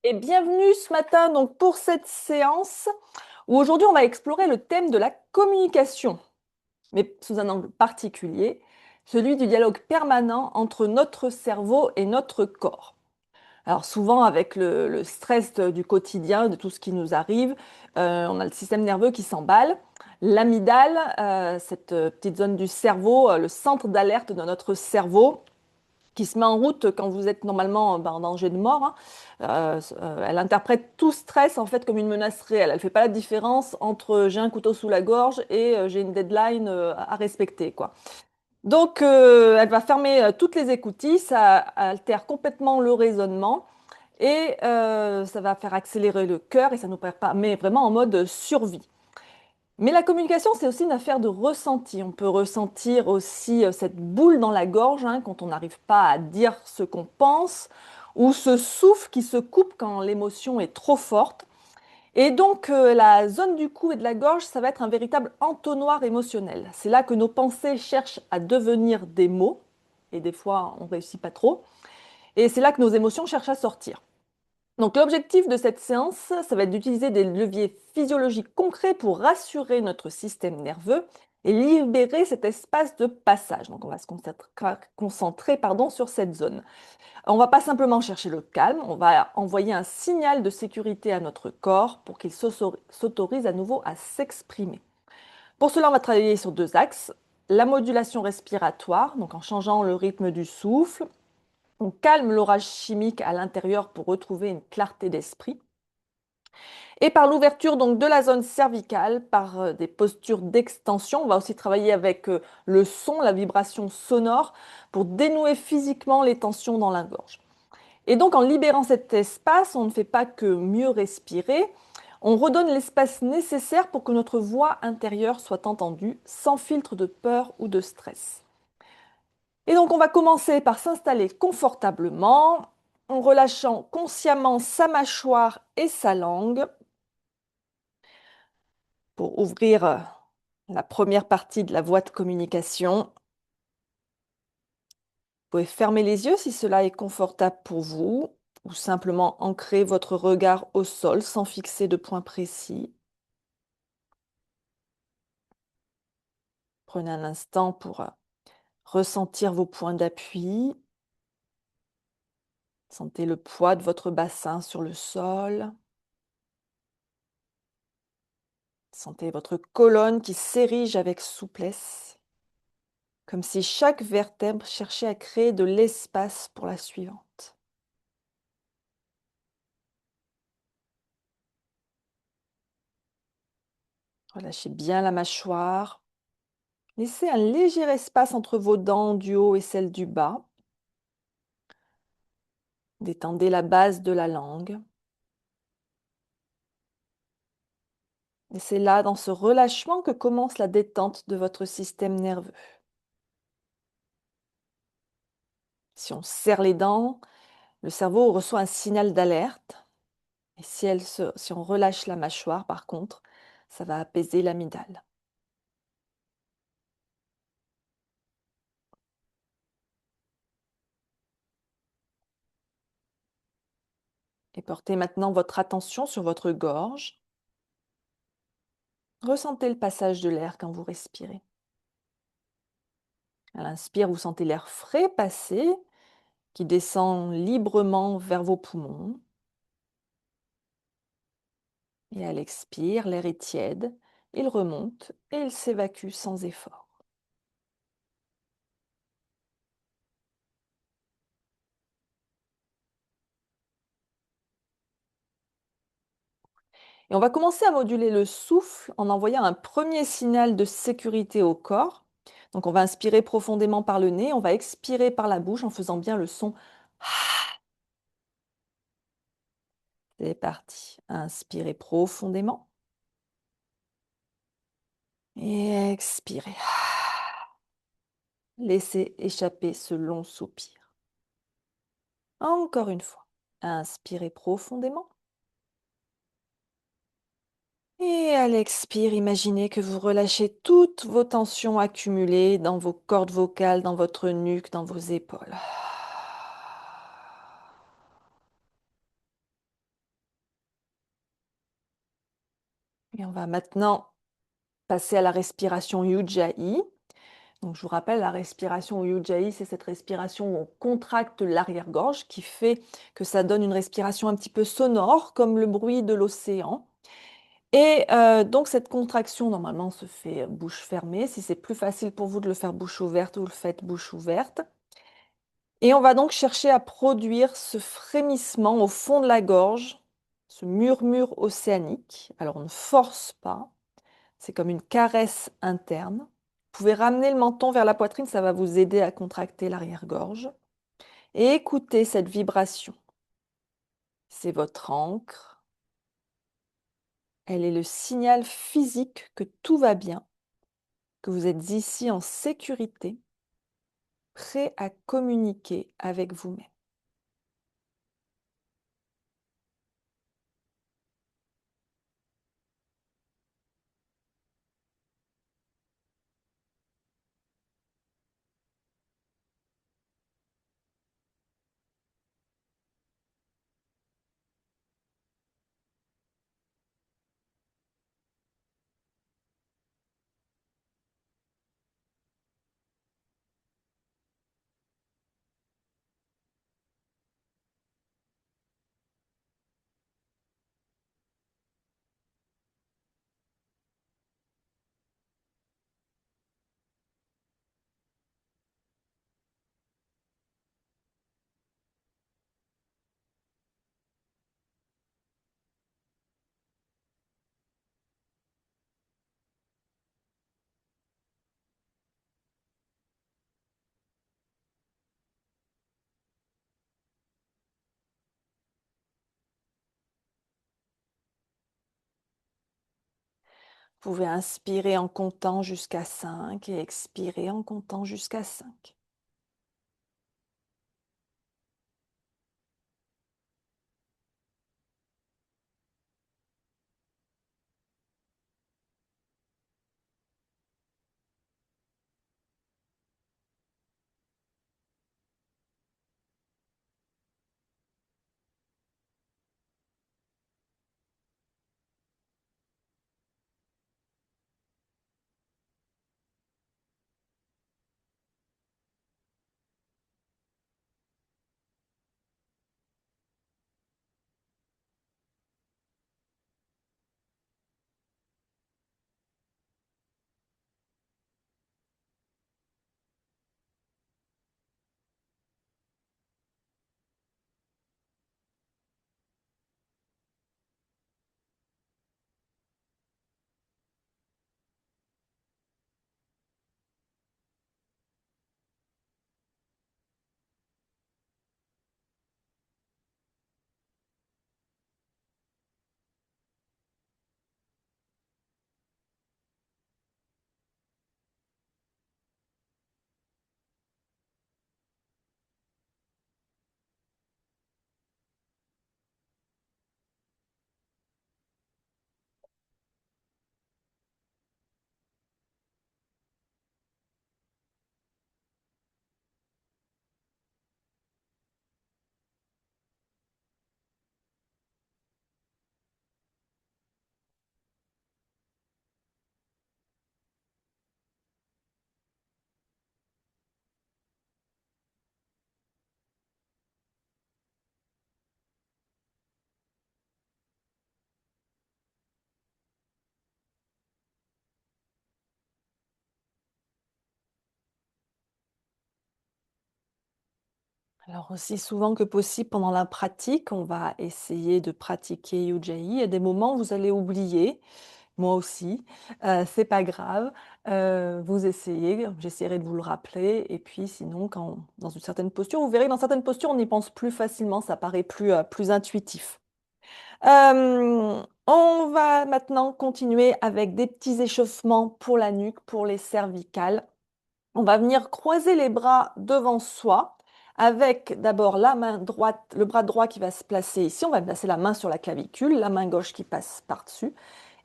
Et bienvenue ce matin donc pour cette séance où aujourd'hui on va explorer le thème de la communication, mais sous un angle particulier, celui du dialogue permanent entre notre cerveau et notre corps. Alors souvent avec le stress du quotidien, de tout ce qui nous arrive, on a le système nerveux qui s'emballe. L'amygdale, cette petite zone du cerveau, le centre d'alerte de notre cerveau, qui se met en route quand vous êtes normalement en danger de mort, hein. Elle interprète tout stress en fait comme une menace réelle. Elle ne fait pas la différence entre j'ai un couteau sous la gorge et j'ai une deadline à respecter, quoi. Donc, elle va fermer toutes les écoutilles, ça altère complètement le raisonnement et ça va faire accélérer le cœur et ça nous met vraiment en mode survie. Mais la communication, c'est aussi une affaire de ressenti. On peut ressentir aussi cette boule dans la gorge, hein, quand on n'arrive pas à dire ce qu'on pense, ou ce souffle qui se coupe quand l'émotion est trop forte. Et donc, la zone du cou et de la gorge, ça va être un véritable entonnoir émotionnel. C'est là que nos pensées cherchent à devenir des mots, et des fois, on réussit pas trop. Et c'est là que nos émotions cherchent à sortir. Donc l'objectif de cette séance, ça va être d'utiliser des leviers physiologiques concrets pour rassurer notre système nerveux et libérer cet espace de passage. Donc on va se concentrer, sur cette zone. On ne va pas simplement chercher le calme, on va envoyer un signal de sécurité à notre corps pour qu'il s'autorise à nouveau à s'exprimer. Pour cela, on va travailler sur deux axes. La modulation respiratoire, donc en changeant le rythme du souffle, on calme l'orage chimique à l'intérieur pour retrouver une clarté d'esprit. Et par l'ouverture donc de la zone cervicale, par des postures d'extension, on va aussi travailler avec le son, la vibration sonore, pour dénouer physiquement les tensions dans la gorge. Et donc en libérant cet espace, on ne fait pas que mieux respirer, on redonne l'espace nécessaire pour que notre voix intérieure soit entendue, sans filtre de peur ou de stress. Et donc on va commencer par s'installer confortablement, en relâchant consciemment sa mâchoire et sa langue, pour ouvrir la première partie de la voie de communication. Vous pouvez fermer les yeux si cela est confortable pour vous, ou simplement ancrer votre regard au sol sans fixer de point précis. Prenez un instant pour ressentir vos points d'appui. Sentez le poids de votre bassin sur le sol. Sentez votre colonne qui s'érige avec souplesse, comme si chaque vertèbre cherchait à créer de l'espace pour la suivante. Relâchez bien la mâchoire. Laissez un léger espace entre vos dents du haut et celles du bas. Détendez la base de la langue. Et c'est là, dans ce relâchement, que commence la détente de votre système nerveux. Si on serre les dents, le cerveau reçoit un signal d'alerte. Et si on relâche la mâchoire, par contre, ça va apaiser l'amygdale. Et portez maintenant votre attention sur votre gorge. Ressentez le passage de l'air quand vous respirez. À l'inspire, vous sentez l'air frais passer, qui descend librement vers vos poumons. Et à l'expire, l'air est tiède, il remonte et il s'évacue sans effort. Et on va commencer à moduler le souffle en envoyant un premier signal de sécurité au corps. Donc on va inspirer profondément par le nez, on va expirer par la bouche en faisant bien le son. C'est parti. Inspirez profondément et expirez. Laissez échapper ce long soupir. Encore une fois. Inspirez profondément. Et à l'expire, imaginez que vous relâchez toutes vos tensions accumulées dans vos cordes vocales, dans votre nuque, dans vos épaules. Et on va maintenant passer à la respiration Ujjayi. Donc, je vous rappelle, la respiration Ujjayi, c'est cette respiration où on contracte l'arrière-gorge qui fait que ça donne une respiration un petit peu sonore, comme le bruit de l'océan. Et donc, cette contraction, normalement, se fait bouche fermée. Si c'est plus facile pour vous de le faire bouche ouverte, vous le faites bouche ouverte. Et on va donc chercher à produire ce frémissement au fond de la gorge, ce murmure océanique. Alors, on ne force pas. C'est comme une caresse interne. Vous pouvez ramener le menton vers la poitrine, ça va vous aider à contracter l'arrière-gorge. Et écoutez cette vibration. C'est votre ancre. Elle est le signal physique que tout va bien, que vous êtes ici en sécurité, prêt à communiquer avec vous-même. Vous pouvez inspirer en comptant jusqu'à 5 et expirer en comptant jusqu'à 5. Alors aussi souvent que possible pendant la pratique, on va essayer de pratiquer Ujjayi. Il y a des moments où vous allez oublier, moi aussi, c'est pas grave. Vous essayez, j'essaierai de vous le rappeler et puis sinon dans une certaine posture, vous verrez que dans certaines postures, on y pense plus facilement, ça paraît plus intuitif. On va maintenant continuer avec des petits échauffements pour la nuque, pour les cervicales. On va venir croiser les bras devant soi avec d'abord la main droite, le bras droit qui va se placer ici. On va placer la main sur la clavicule, la main gauche qui passe par-dessus.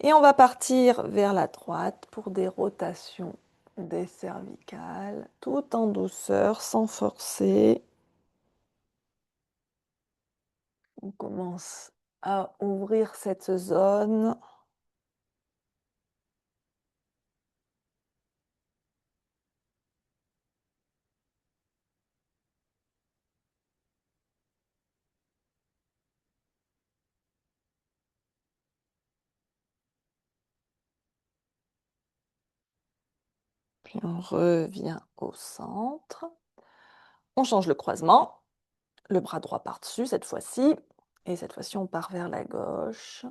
Et on va partir vers la droite pour des rotations des cervicales, tout en douceur, sans forcer. On commence à ouvrir cette zone. Puis on revient au centre. On change le croisement. Le bras droit par-dessus cette fois-ci. Et cette fois-ci, on part vers la gauche.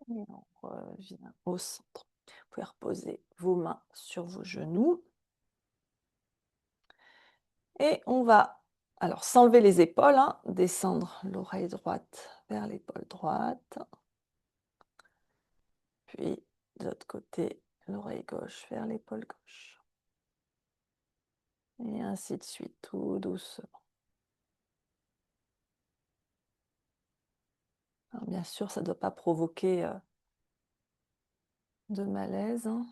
Et on revient au centre. Vous pouvez reposer vos mains sur vos genoux. Et on va, alors, s'enlever les épaules, hein, descendre l'oreille droite vers l'épaule droite. Puis, de l'autre côté, l'oreille gauche vers l'épaule gauche. Et ainsi de suite, tout doucement. Alors, bien sûr, ça ne doit pas provoquer de malaise, hein.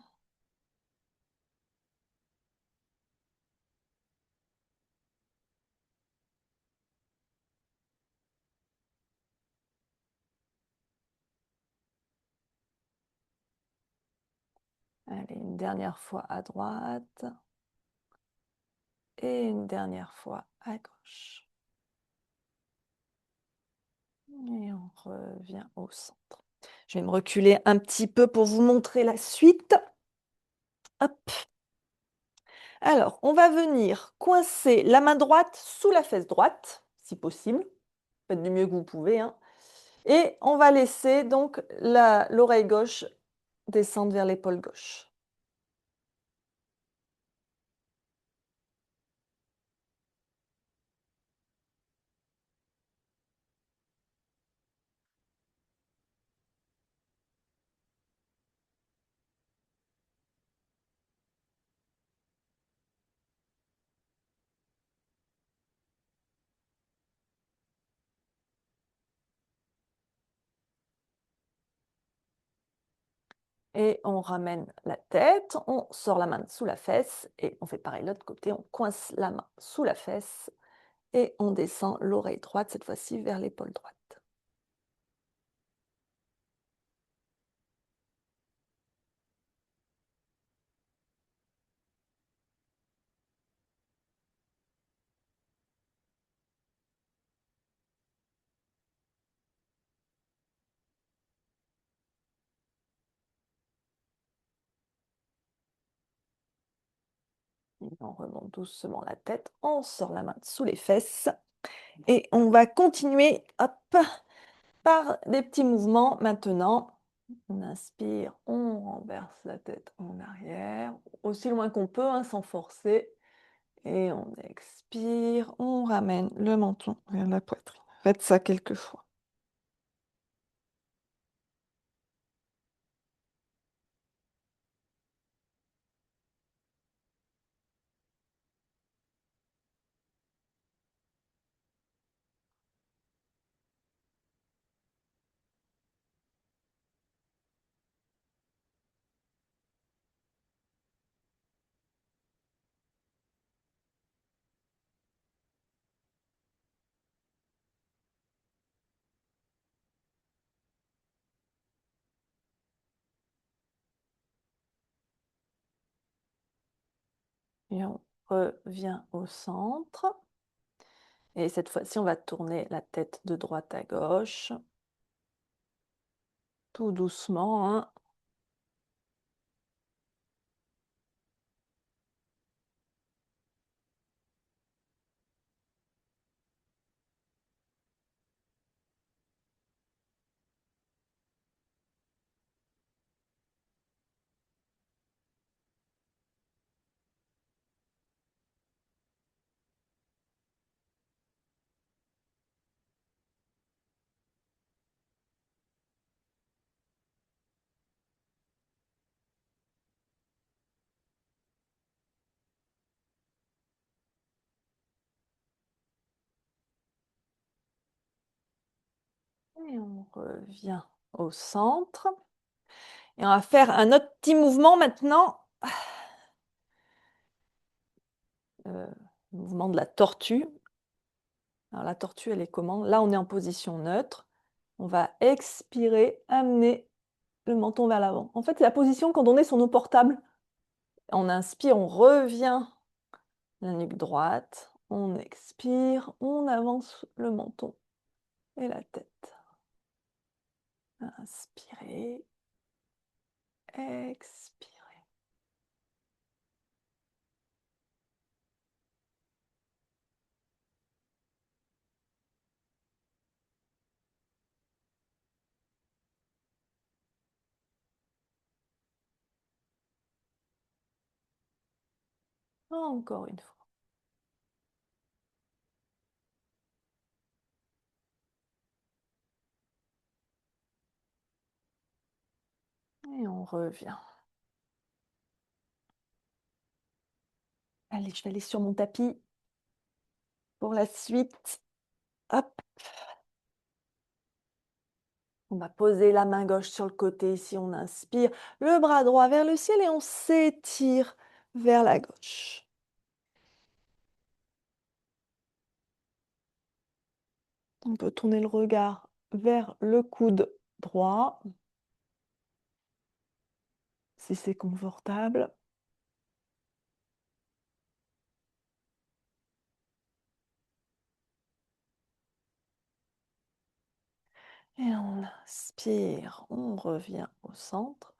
Allez, une dernière fois à droite. Et une dernière fois à gauche. Et on revient au centre. Je vais me reculer un petit peu pour vous montrer la suite. Hop. Alors, on va venir coincer la main droite sous la fesse droite, si possible. Faites du mieux que vous pouvez, hein. Et on va laisser donc l'oreille gauche descendre vers l'épaule gauche. Et on ramène la tête, on sort la main de sous la fesse et on fait pareil de l'autre côté, on coince la main sous la fesse et on descend l'oreille droite, cette fois-ci vers l'épaule droite. Et on remonte doucement la tête, on sort la main sous les fesses et on va continuer, hop, par des petits mouvements maintenant. On inspire, on renverse la tête en arrière, aussi loin qu'on peut, hein, sans forcer. Et on expire, on ramène le menton vers la poitrine. Faites ça quelques fois. Et on revient au centre. Et cette fois-ci, on va tourner la tête de droite à gauche. Tout doucement, hein. Et on revient au centre. Et on va faire un autre petit mouvement maintenant. le mouvement de la tortue. Alors la tortue, elle est comment? Là, on est en position neutre. On va expirer, amener le menton vers l'avant. En fait, c'est la position quand on est sur nos portables. On inspire, on revient la nuque droite. On expire, on avance le menton et la tête. Inspirez, expirez. Encore une fois. Et on revient. Allez, je vais aller sur mon tapis pour la suite. Hop. On va poser la main gauche sur le côté ici, on inspire, le bras droit vers le ciel et on s'étire vers la gauche. On peut tourner le regard vers le coude droit, si c'est confortable. Et on inspire, on revient au centre.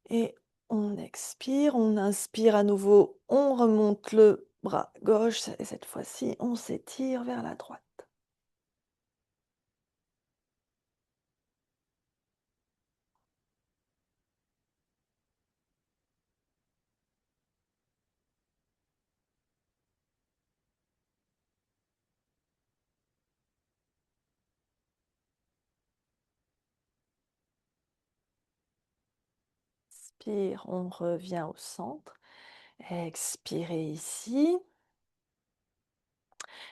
Et on expire, on inspire à nouveau, on remonte le bras gauche et cette fois-ci, on s'étire vers la droite. Inspire, on revient au centre. Expirez ici.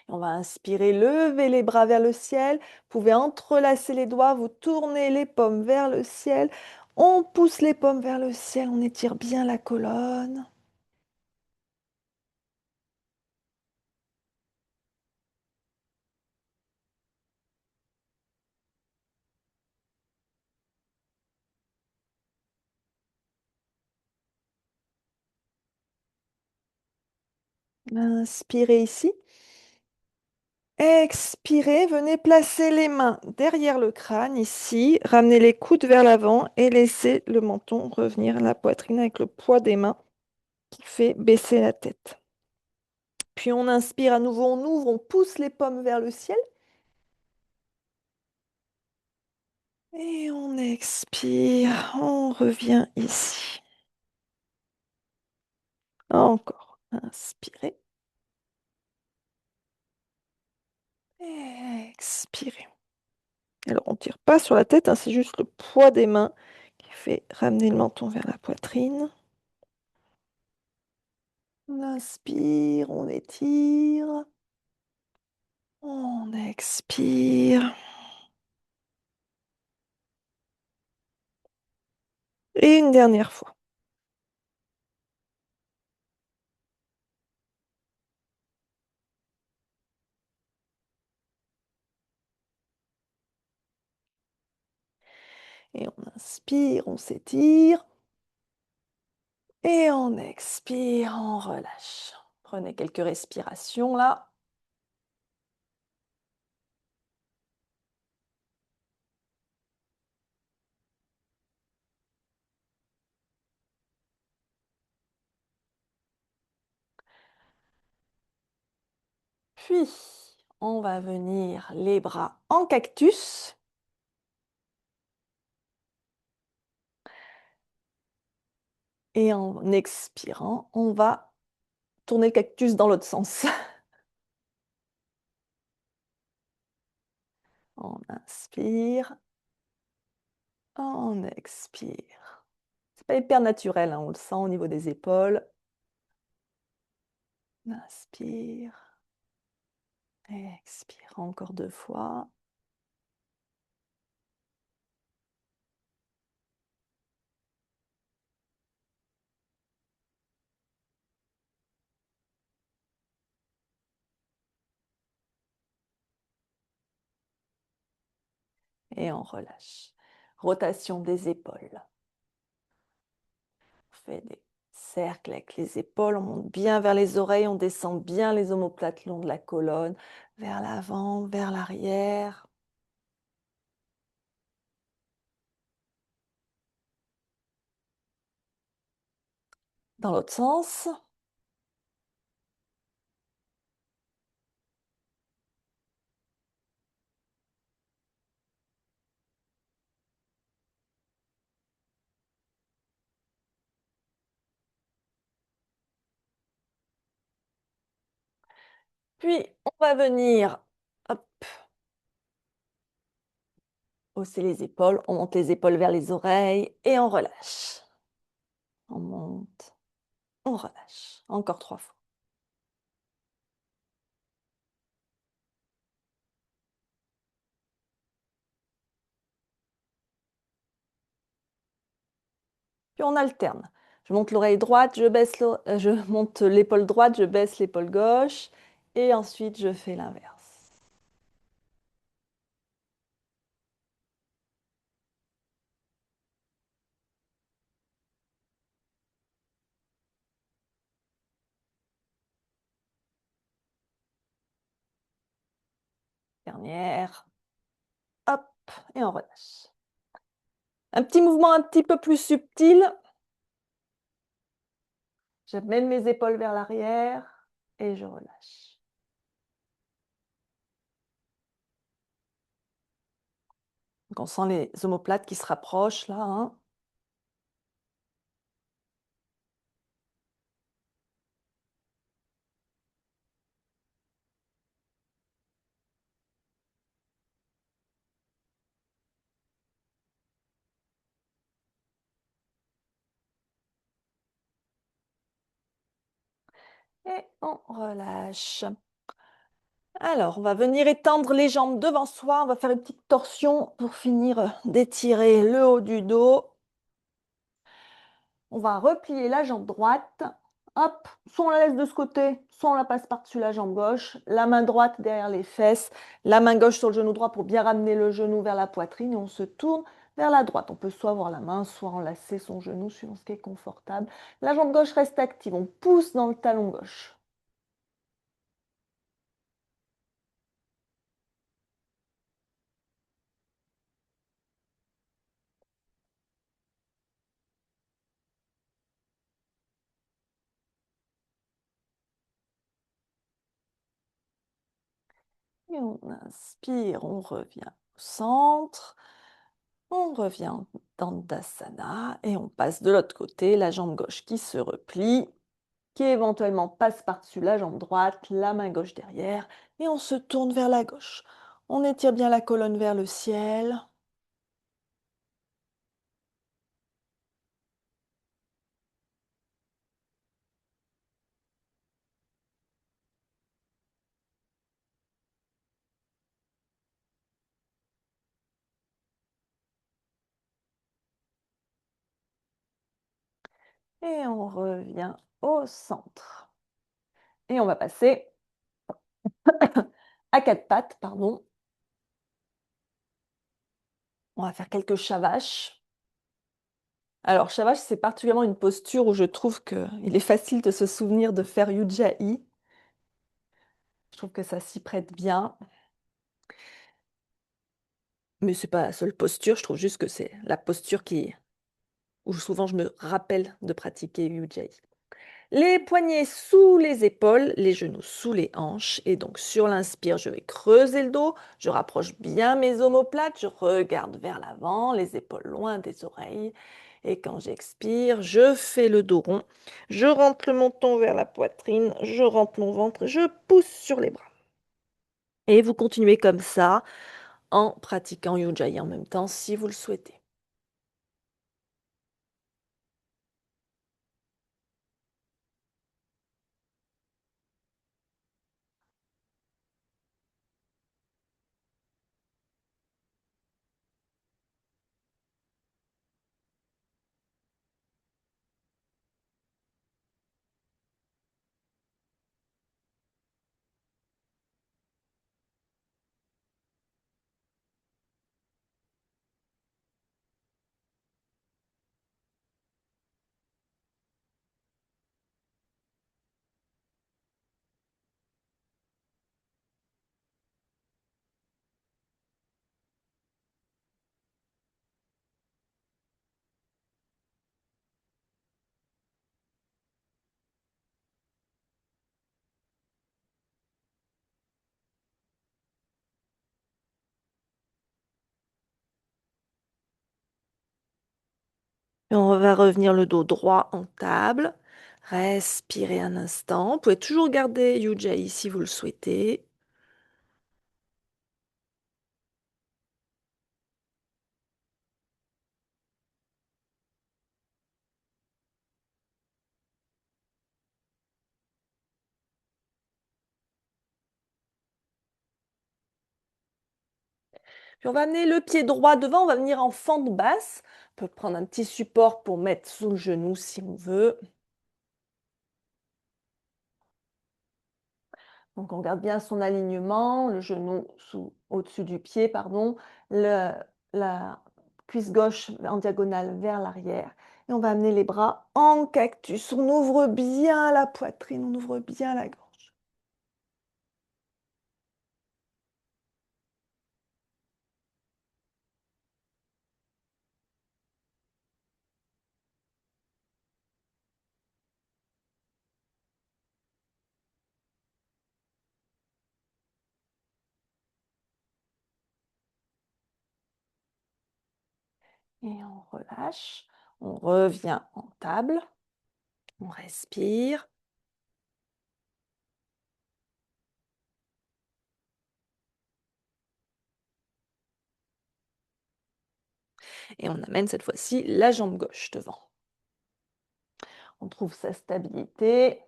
On va inspirer, lever les bras vers le ciel. Vous pouvez entrelacer les doigts, vous tournez les paumes vers le ciel. On pousse les paumes vers le ciel, on étire bien la colonne. Inspirez ici. Expirez, venez placer les mains derrière le crâne ici, ramenez les coudes vers l'avant et laissez le menton revenir à la poitrine avec le poids des mains qui fait baisser la tête. Puis on inspire à nouveau, on ouvre, on pousse les paumes vers le ciel. Et on expire, on revient ici. Encore, inspirez. Expirez. Alors on ne tire pas sur la tête, hein, c'est juste le poids des mains qui fait ramener le menton vers la poitrine. On inspire, on étire. On expire. Et une dernière fois. Et on inspire, on s'étire. Et on expire, on relâche. Prenez quelques respirations là. Puis, on va venir les bras en cactus. Et en expirant, on va tourner le cactus dans l'autre sens. On inspire, on expire. C'est pas hyper naturel, hein, on le sent au niveau des épaules. Inspire, expire encore 2 fois. et on relâche. Rotation des épaules. On fait des cercles avec les épaules, on monte bien vers les oreilles, on descend bien les omoplates le long de la colonne, vers l'avant, vers l'arrière. Dans l'autre sens. Puis, on va venir, hop, hausser les épaules. On monte les épaules vers les oreilles et on relâche. On monte, on relâche. Encore 3 fois. Puis on alterne. Je monte l'oreille droite, je monte l'épaule droite, je baisse l'épaule gauche. Et ensuite, je fais l'inverse. Dernière. Hop, et on relâche. Un petit mouvement un petit peu plus subtil. J'amène mes épaules vers l'arrière et je relâche. Donc on sent les omoplates qui se rapprochent là, hein. Et on relâche. Alors, on va venir étendre les jambes devant soi. On va faire une petite torsion pour finir d'étirer le haut du dos. On va replier la jambe droite. Hop, soit on la laisse de ce côté, soit on la passe par-dessus la jambe gauche. La main droite derrière les fesses, la main gauche sur le genou droit pour bien ramener le genou vers la poitrine et on se tourne vers la droite. On peut soit avoir la main, soit enlacer son genou suivant ce qui est confortable. La jambe gauche reste active. On pousse dans le talon gauche. Et on inspire, on revient au centre. On revient en Dandasana et on passe de l'autre côté, la jambe gauche qui se replie, qui éventuellement passe par-dessus la jambe droite, la main gauche derrière, et on se tourne vers la gauche. On étire bien la colonne vers le ciel. Et on revient au centre. Et on va passer à quatre pattes, pardon. On va faire quelques shavash. Alors, shavash, c'est particulièrement une posture où je trouve qu'il est facile de se souvenir de faire Ujjayi. Je trouve que ça s'y prête bien. Mais c'est pas la seule posture, je trouve juste que c'est la posture où souvent je me rappelle de pratiquer Ujjayi. Les poignets sous les épaules, les genoux sous les hanches. Et donc sur l'inspire, je vais creuser le dos, je rapproche bien mes omoplates, je regarde vers l'avant, les épaules loin des oreilles. Et quand j'expire, je fais le dos rond, je rentre le menton vers la poitrine, je rentre mon ventre, je pousse sur les bras. Et vous continuez comme ça en pratiquant Ujjayi en même temps si vous le souhaitez. Et on va revenir le dos droit en table. Respirez un instant. Vous pouvez toujours garder Ujjayi si vous le souhaitez. Puis on va amener le pied droit devant, on va venir en fente basse. On peut prendre un petit support pour mettre sous le genou si on veut. Donc on garde bien son alignement, le genou au-dessus du pied, pardon, la cuisse gauche en diagonale vers l'arrière. Et on va amener les bras en cactus. On ouvre bien la poitrine, on ouvre bien la gorge. Et on relâche. On revient en table. On respire. Et on amène cette fois-ci la jambe gauche devant. On trouve sa stabilité.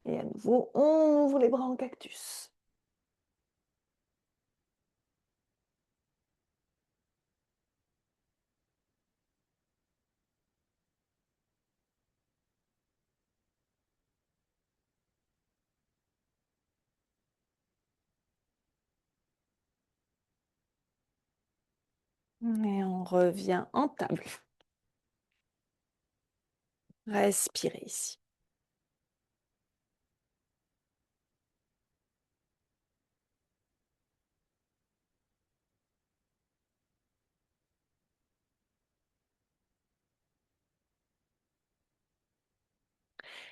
Et à nouveau, on ouvre les bras en cactus. Et on revient en table. Respirez ici.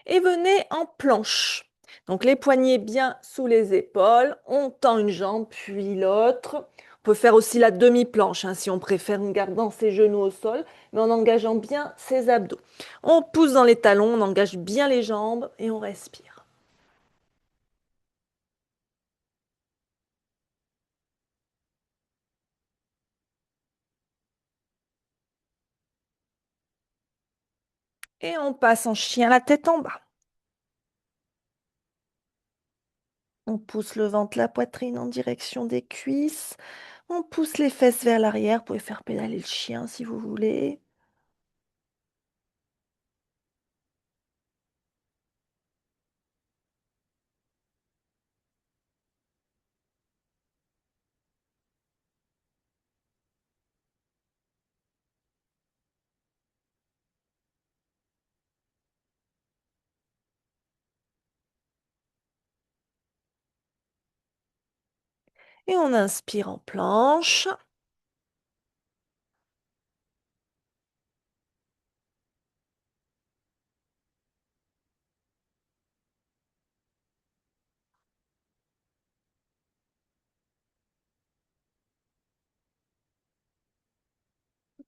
Et venez en planche. Donc les poignets bien sous les épaules, on tend une jambe puis l'autre. On peut faire aussi la demi-planche hein, si on préfère, en gardant ses genoux au sol, mais en engageant bien ses abdos. On pousse dans les talons, on engage bien les jambes et on respire. Et on passe en chien la tête en bas. On pousse le ventre, la poitrine en direction des cuisses. On pousse les fesses vers l'arrière. Vous pouvez faire pédaler le chien si vous voulez. Et on inspire en planche.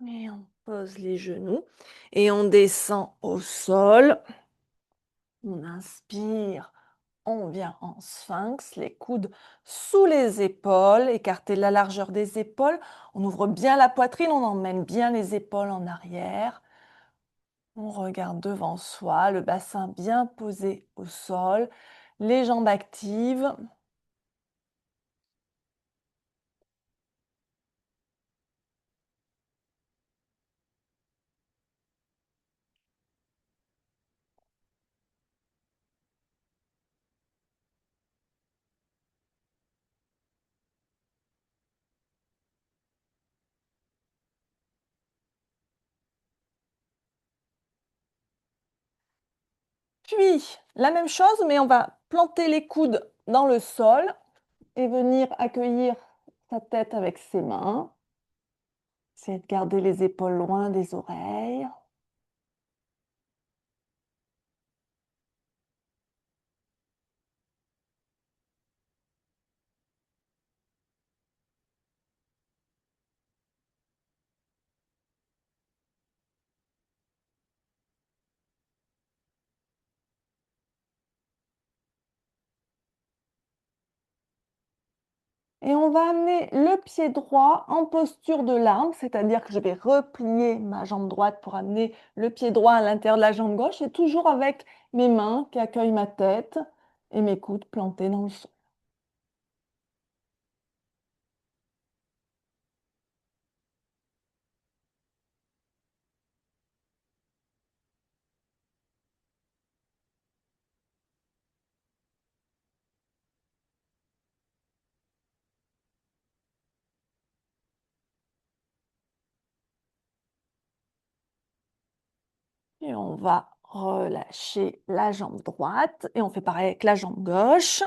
Et on pose les genoux. Et on descend au sol. On inspire. On vient en sphinx, les coudes sous les épaules, écarter la largeur des épaules. On ouvre bien la poitrine, on emmène bien les épaules en arrière. On regarde devant soi, le bassin bien posé au sol, les jambes actives. Puis, la même chose, mais on va planter les coudes dans le sol et venir accueillir sa tête avec ses mains. Essayez de garder les épaules loin des oreilles. Et on va amener le pied droit en posture de l'arme, c'est-à-dire que je vais replier ma jambe droite pour amener le pied droit à l'intérieur de la jambe gauche et toujours avec mes mains qui accueillent ma tête et mes coudes plantés dans le sol. Et on va relâcher la jambe droite et on fait pareil avec la jambe gauche.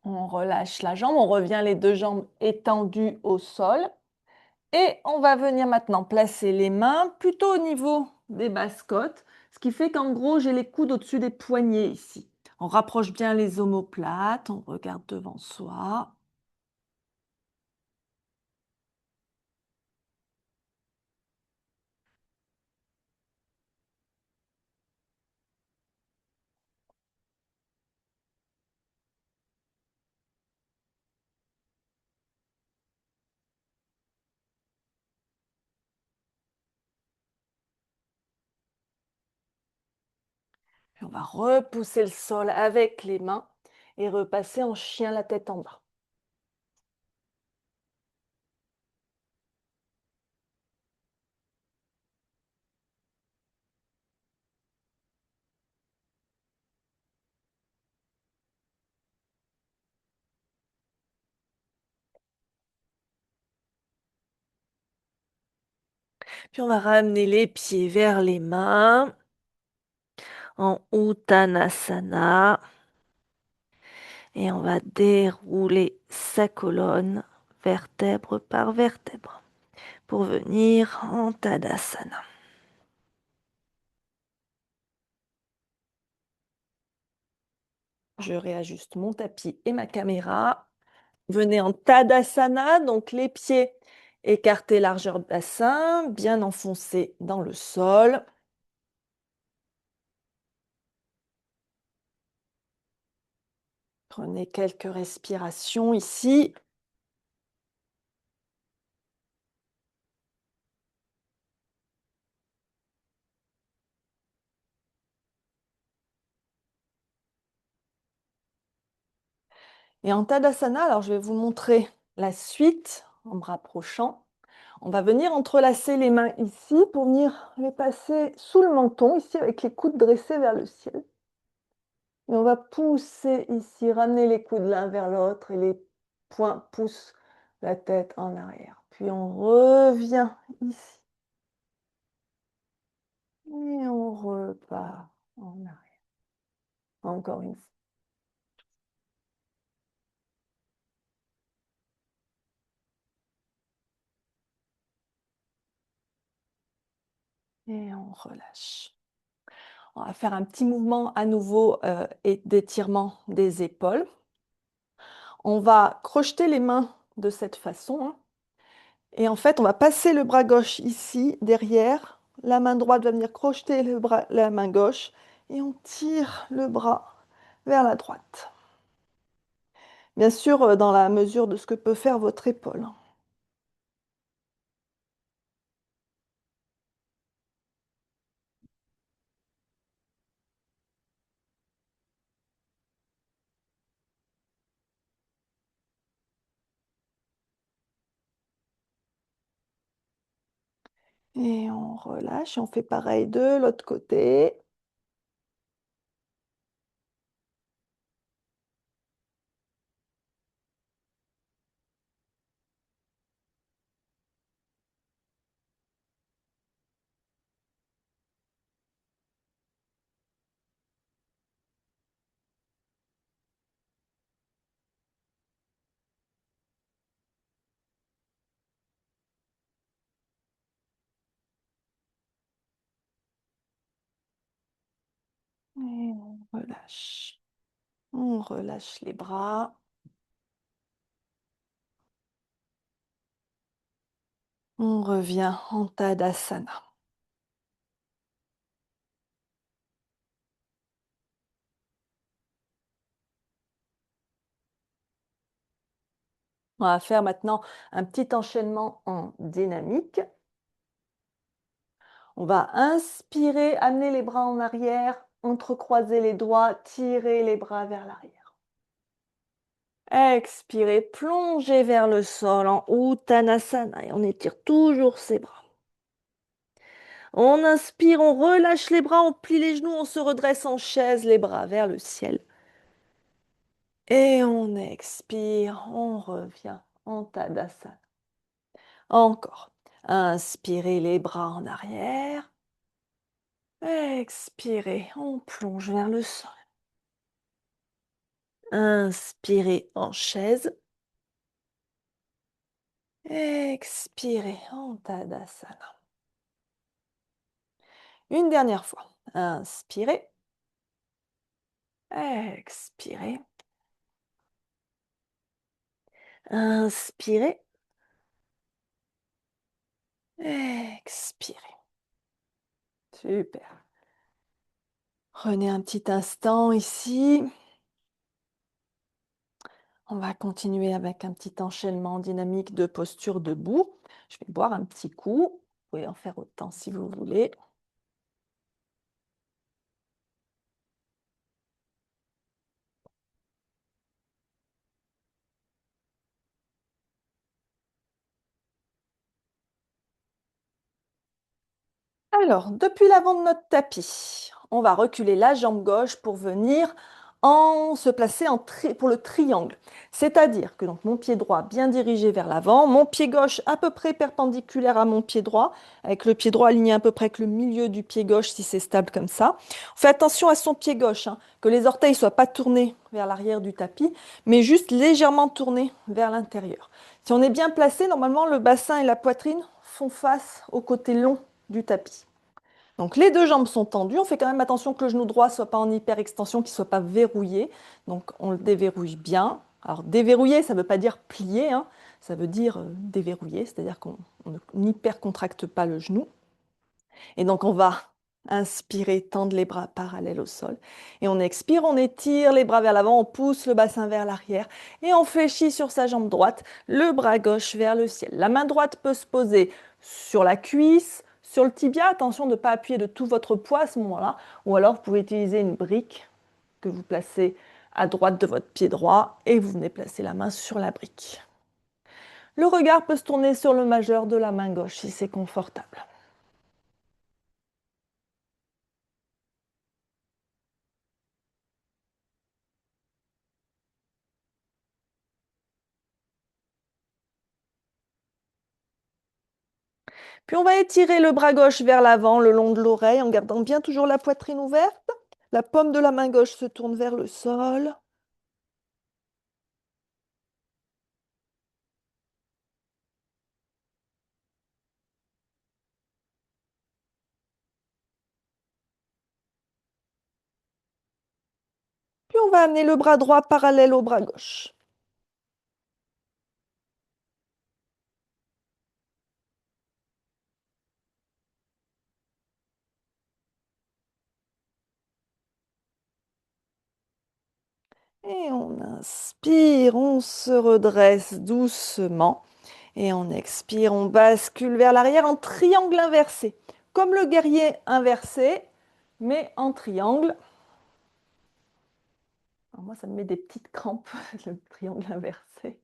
On relâche la jambe, on revient les deux jambes étendues au sol. Et on va venir maintenant placer les mains plutôt au niveau des basses-côtes, ce qui fait qu'en gros, j'ai les coudes au-dessus des poignets ici. On rapproche bien les omoplates, on regarde devant soi. Puis on va repousser le sol avec les mains et repasser en chien la tête en bas. Puis on va ramener les pieds vers les mains en Uttanasana et on va dérouler sa colonne vertèbre par vertèbre pour venir en Tadasana. Je réajuste mon tapis et ma caméra. Venez en Tadasana, donc les pieds écartés largeur bassin, bien enfoncés dans le sol. Prenez quelques respirations ici. Et en Tadasana, alors je vais vous montrer la suite en me rapprochant. On va venir entrelacer les mains ici pour venir les passer sous le menton, ici avec les coudes dressés vers le ciel. Et on va pousser ici, ramener les coudes l'un vers l'autre et les poings poussent la tête en arrière. Puis on revient ici. Et on repart en arrière. Encore une fois. Et on relâche. On va faire un petit mouvement à nouveau et d'étirement des épaules. On va crocheter les mains de cette façon, hein. Et en fait, on va passer le bras gauche ici, derrière. La main droite va venir crocheter la main gauche. Et on tire le bras vers la droite. Bien sûr, dans la mesure de ce que peut faire votre épaule. Et on relâche et on fait pareil de l'autre côté. Et on relâche. On relâche les bras. On revient en Tadasana. On va faire maintenant un petit enchaînement en dynamique. On va inspirer, amener les bras en arrière, entrecroiser les doigts, tirer les bras vers l'arrière. Expirez, plongez vers le sol en Uttanasana et on étire toujours ses bras. On inspire, on relâche les bras, on plie les genoux, on se redresse en chaise, les bras vers le ciel. Et on expire, on revient en Tadasana. Encore. Inspirez les bras en arrière. Expirez, on plonge vers le sol. Inspirez en chaise. Expirez en Tadasana. Une dernière fois. Inspirez. Expirez. Inspirez. Expirez. Super. Prenez un petit instant ici. On va continuer avec un petit enchaînement dynamique de posture debout. Je vais boire un petit coup. Vous pouvez en faire autant si vous voulez. Alors, depuis l'avant de notre tapis, on va reculer la jambe gauche pour venir se placer pour le triangle. C'est-à-dire que donc, mon pied droit bien dirigé vers l'avant, mon pied gauche à peu près perpendiculaire à mon pied droit, avec le pied droit aligné à peu près avec le milieu du pied gauche si c'est stable comme ça. On fait attention à son pied gauche, hein, que les orteils ne soient pas tournés vers l'arrière du tapis, mais juste légèrement tournés vers l'intérieur. Si on est bien placé, normalement le bassin et la poitrine font face au côté long du tapis. Donc les deux jambes sont tendues. On fait quand même attention que le genou droit ne soit pas en hyperextension, qu'il ne soit pas verrouillé. Donc on le déverrouille bien. Alors déverrouiller, ça ne veut pas dire plier, hein. Ça veut dire déverrouiller, c'est-à-dire qu'on n'hypercontracte pas le genou. Et donc on va inspirer, tendre les bras parallèles au sol. Et on expire, on étire les bras vers l'avant, on pousse le bassin vers l'arrière et on fléchit sur sa jambe droite, le bras gauche vers le ciel. La main droite peut se poser sur la cuisse, sur le tibia. Attention de ne pas appuyer de tout votre poids à ce moment-là. Ou alors vous pouvez utiliser une brique que vous placez à droite de votre pied droit et vous venez placer la main sur la brique. Le regard peut se tourner sur le majeur de la main gauche si c'est confortable. Puis on va étirer le bras gauche vers l'avant le long de l'oreille en gardant bien toujours la poitrine ouverte. La paume de la main gauche se tourne vers le sol. Puis on va amener le bras droit parallèle au bras gauche. Et on inspire, on se redresse doucement. Et on expire, on bascule vers l'arrière en triangle inversé. Comme le guerrier inversé, mais en triangle. Alors moi, ça me met des petites crampes, le triangle inversé.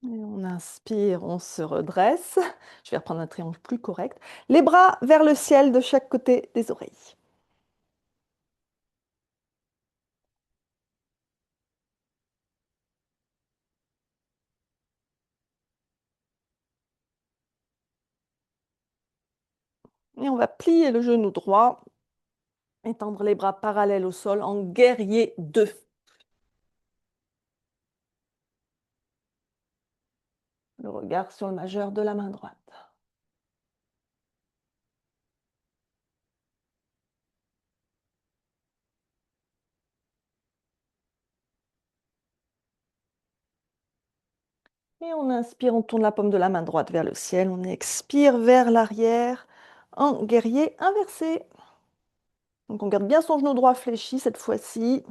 Et on inspire, on se redresse. Je vais reprendre un triangle plus correct. Les bras vers le ciel de chaque côté des oreilles. Et on va plier le genou droit Étendre les bras parallèles au sol en guerrier 2. Le regard sur le majeur de la main droite. Et on inspire, on tourne la paume de la main droite vers le ciel. On expire vers l'arrière en guerrier inversé. Donc on garde bien son genou droit fléchi cette fois-ci.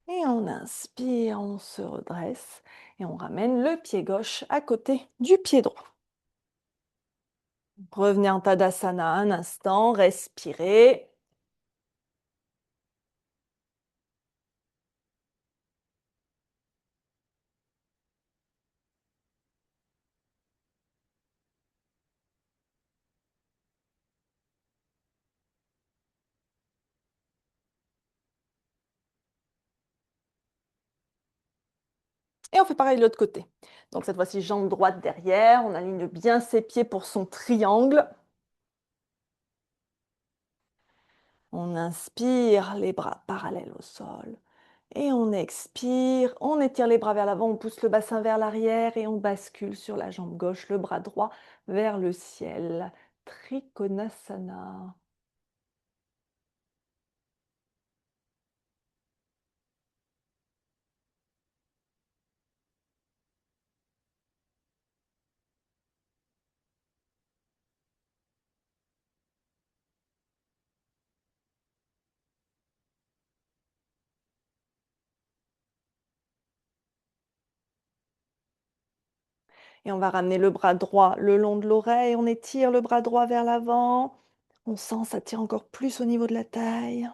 Et on inspire, on se redresse et on ramène le pied gauche à côté du pied droit. Revenez en Tadasana un instant, respirez. Et on fait pareil de l'autre côté. Donc cette fois-ci, jambe droite derrière, on aligne bien ses pieds pour son triangle. On inspire, les bras parallèles au sol. Et on expire, on étire les bras vers l'avant, on pousse le bassin vers l'arrière et on bascule sur la jambe gauche, le bras droit vers le ciel. Trikonasana. Et on va ramener le bras droit le long de l'oreille, on étire le bras droit vers l'avant. On sent ça tire encore plus au niveau de la taille.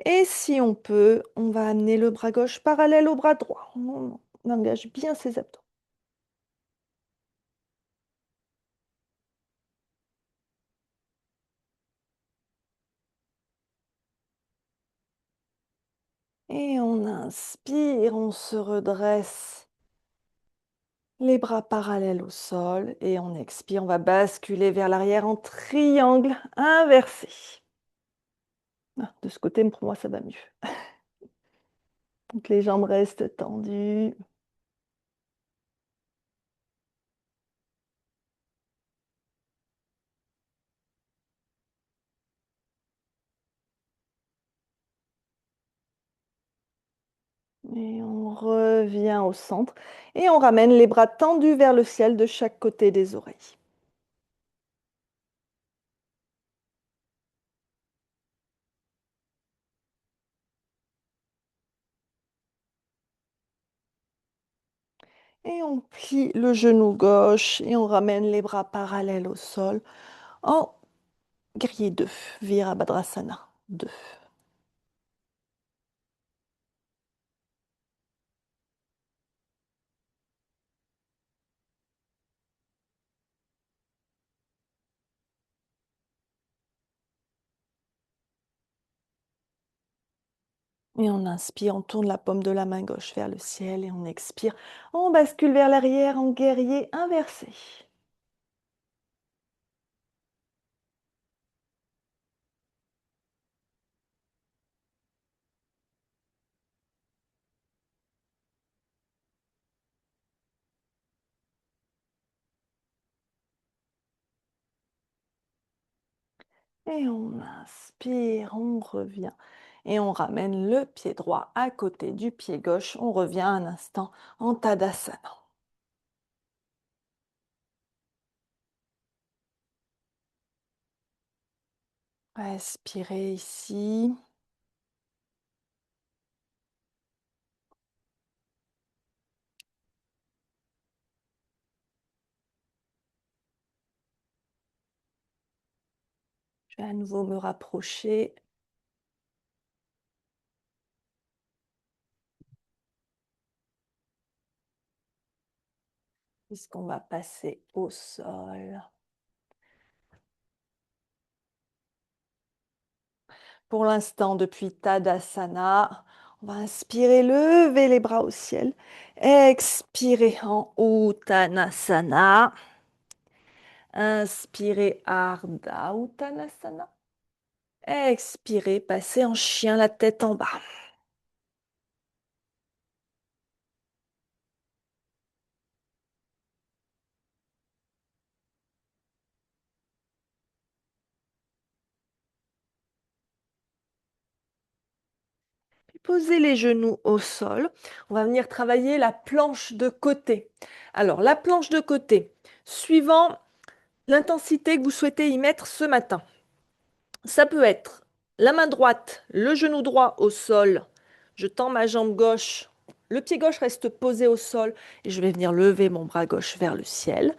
Et si on peut, on va amener le bras gauche parallèle au bras droit. On engage bien ses abdos. Et on inspire, on se redresse. Les bras parallèles au sol et on expire, on va basculer vers l'arrière en triangle inversé. Ah, de ce côté, pour moi, ça va mieux. Donc les jambes restent tendues. Et on revient au centre et on ramène les bras tendus vers le ciel de chaque côté des oreilles. Et on plie le genou gauche et on ramène les bras parallèles au sol en grillé 2, Virabhadrasana 2. Et on inspire, on tourne la paume de la main gauche vers le ciel et on expire. On bascule vers l'arrière en guerrier inversé. Et on inspire, on revient. Et on ramène le pied droit à côté du pied gauche. On revient un instant en Tadasana. Respirez ici. Je vais à nouveau me rapprocher. puisqu'on va passer au sol. Pour l'instant, depuis Tadasana, on va inspirer, lever les bras au ciel. Expirer en Uttanasana. Inspirez Ardha Uttanasana. Expirez, passez en chien, la tête en bas. Puis posez les genoux au sol. On va venir travailler la planche de côté. Alors, la planche de côté, suivant l'intensité que vous souhaitez y mettre ce matin. Ça peut être la main droite, le genou droit au sol. Je tends ma jambe gauche. Le pied gauche reste posé au sol et je vais venir lever mon bras gauche vers le ciel.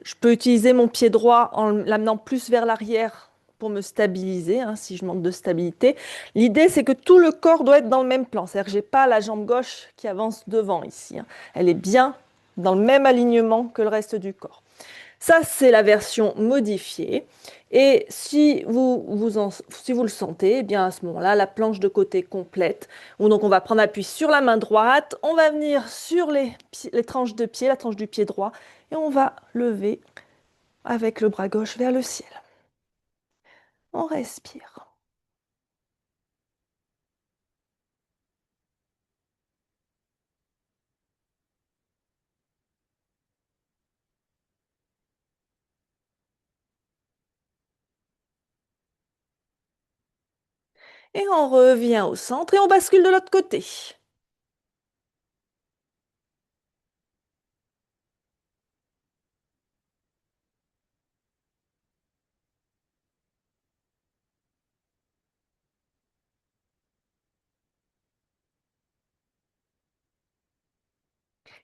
Je peux utiliser mon pied droit en l'amenant plus vers l'arrière pour me stabiliser, hein, si je manque de stabilité. L'idée, c'est que tout le corps doit être dans le même plan. C'est-à-dire que je n'ai pas la jambe gauche qui avance devant ici, hein. Elle est bien dans le même alignement que le reste du corps. Ça, c'est la version modifiée. Et si vous le sentez, eh bien à ce moment-là, la planche de côté complète. Donc, on va prendre appui sur la main droite, on va venir sur les tranches de pied, la tranche du pied droit, et on va lever avec le bras gauche vers le ciel. On respire. Et on revient au centre et on bascule de l'autre côté.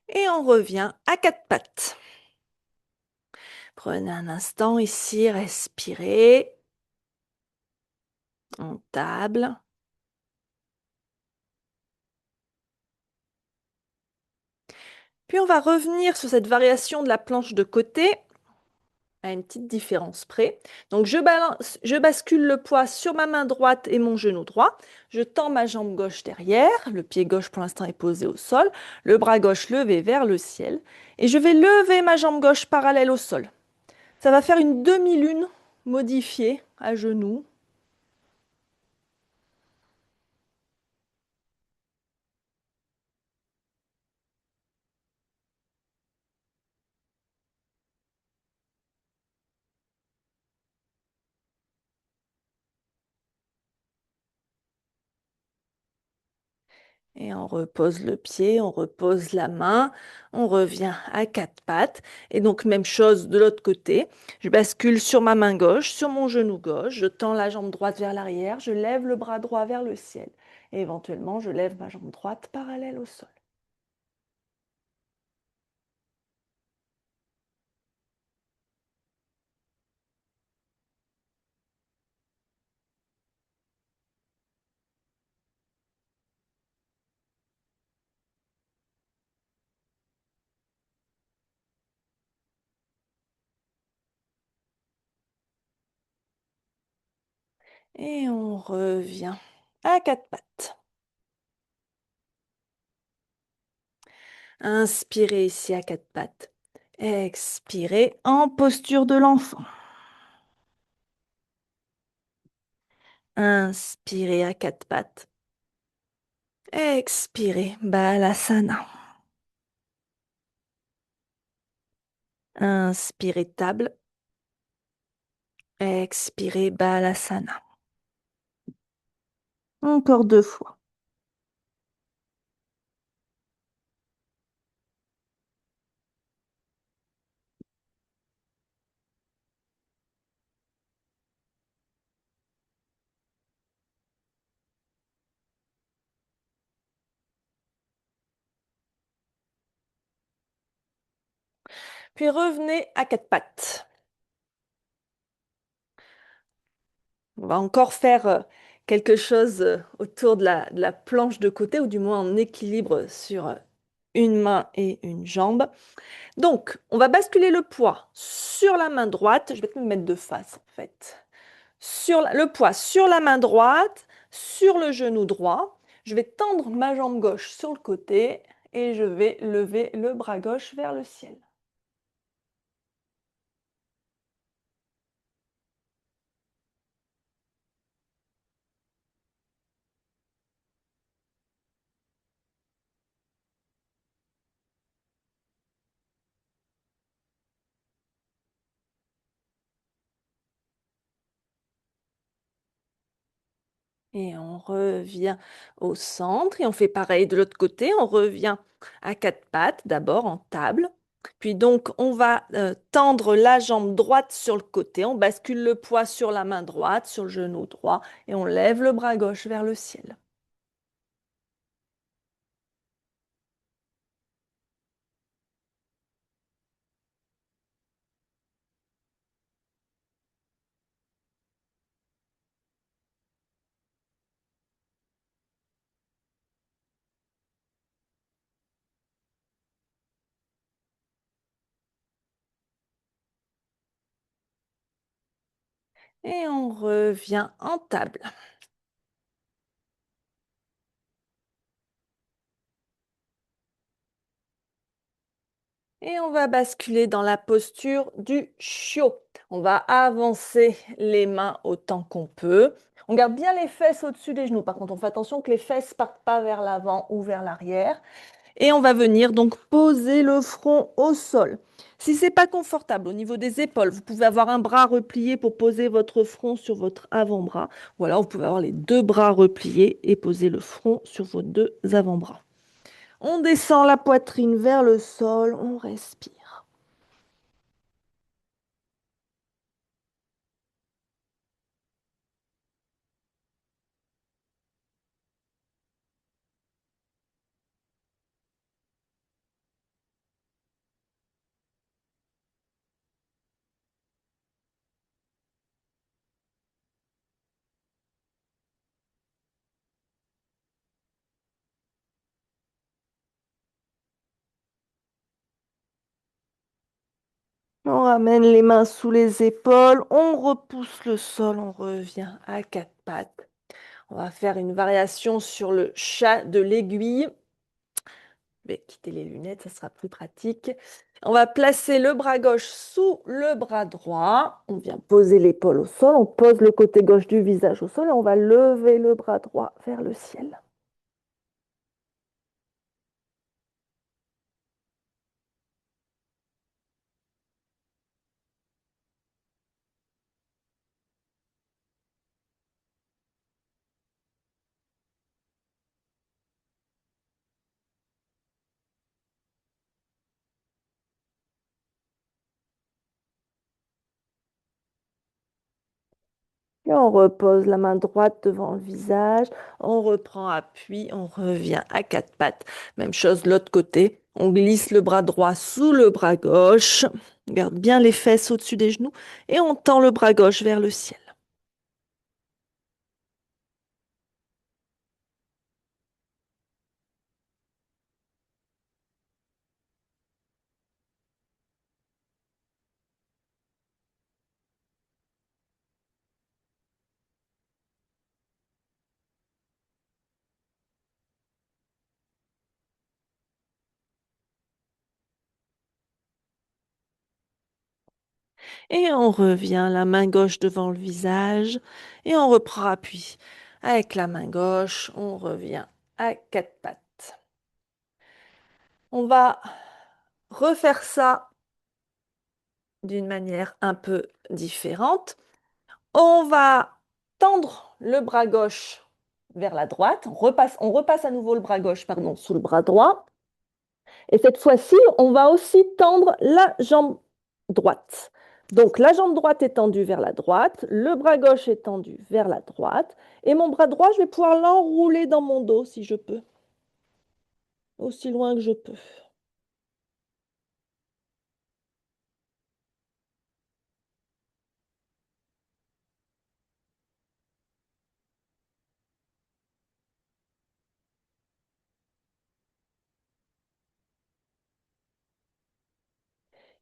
Et on revient à quatre pattes. Prenez un instant ici, respirez. On table. Puis on va revenir sur cette variation de la planche de côté à une petite différence près. Donc je bascule le poids sur ma main droite et mon genou droit. Je tends ma jambe gauche derrière. Le pied gauche pour l'instant est posé au sol. Le bras gauche levé vers le ciel. Et je vais lever ma jambe gauche parallèle au sol. Ça va faire une demi-lune modifiée à genoux. Et on repose le pied, on repose la main, on revient à quatre pattes. Et donc, même chose de l'autre côté. Je bascule sur ma main gauche, sur mon genou gauche, je tends la jambe droite vers l'arrière, je lève le bras droit vers le ciel. Et éventuellement, je lève ma jambe droite parallèle au sol. Et on revient à quatre pattes. Inspirez ici à quatre pattes. Expirez en posture de l'enfant. Inspirez à quatre pattes. Expirez, Balasana. Inspirez table. Expirez Balasana. Encore deux fois. Puis revenez à quatre pattes. On va encore faire quelque chose autour de la planche de côté, ou du moins en équilibre sur une main et une jambe. Donc, on va basculer le poids sur la main droite. Je vais te me mettre de face en fait. Le poids sur la main droite, sur le genou droit. Je vais tendre ma jambe gauche sur le côté et je vais lever le bras gauche vers le ciel. Et on revient au centre et on fait pareil de l'autre côté. On revient à quatre pattes, d'abord en table. Puis donc, on va tendre la jambe droite sur le côté. On bascule le poids sur la main droite, sur le genou droit et on lève le bras gauche vers le ciel. Et on revient en table. Et on va basculer dans la posture du chiot. On va avancer les mains autant qu'on peut. On garde bien les fesses au-dessus des genoux. Par contre, on fait attention que les fesses ne partent pas vers l'avant ou vers l'arrière. Et on va venir donc poser le front au sol. Si ce n'est pas confortable au niveau des épaules, vous pouvez avoir un bras replié pour poser votre front sur votre avant-bras. Ou alors vous pouvez avoir les deux bras repliés et poser le front sur vos deux avant-bras. On descend la poitrine vers le sol, on respire. On ramène les mains sous les épaules, on repousse le sol, on revient à quatre pattes. On va faire une variation sur le chat de l'aiguille. Je vais quitter les lunettes, ça sera plus pratique. On va placer le bras gauche sous le bras droit. On vient poser l'épaule au sol, on pose le côté gauche du visage au sol et on va lever le bras droit vers le ciel. Et on repose la main droite devant le visage, on reprend appui, on revient à quatre pattes. Même chose de l'autre côté. On glisse le bras droit sous le bras gauche. On garde bien les fesses au-dessus des genoux et on tend le bras gauche vers le ciel. Et on revient la main gauche devant le visage et on reprend appui. Avec la main gauche, on revient à quatre pattes. On va refaire ça d'une manière un peu différente. On va tendre le bras gauche vers la droite. On repasse à nouveau le bras gauche, pardon, sous le bras droit. Et cette fois-ci, on va aussi tendre la jambe droite. Donc la jambe droite est tendue vers la droite, le bras gauche est tendu vers la droite, et mon bras droit, je vais pouvoir l'enrouler dans mon dos si je peux, aussi loin que je peux.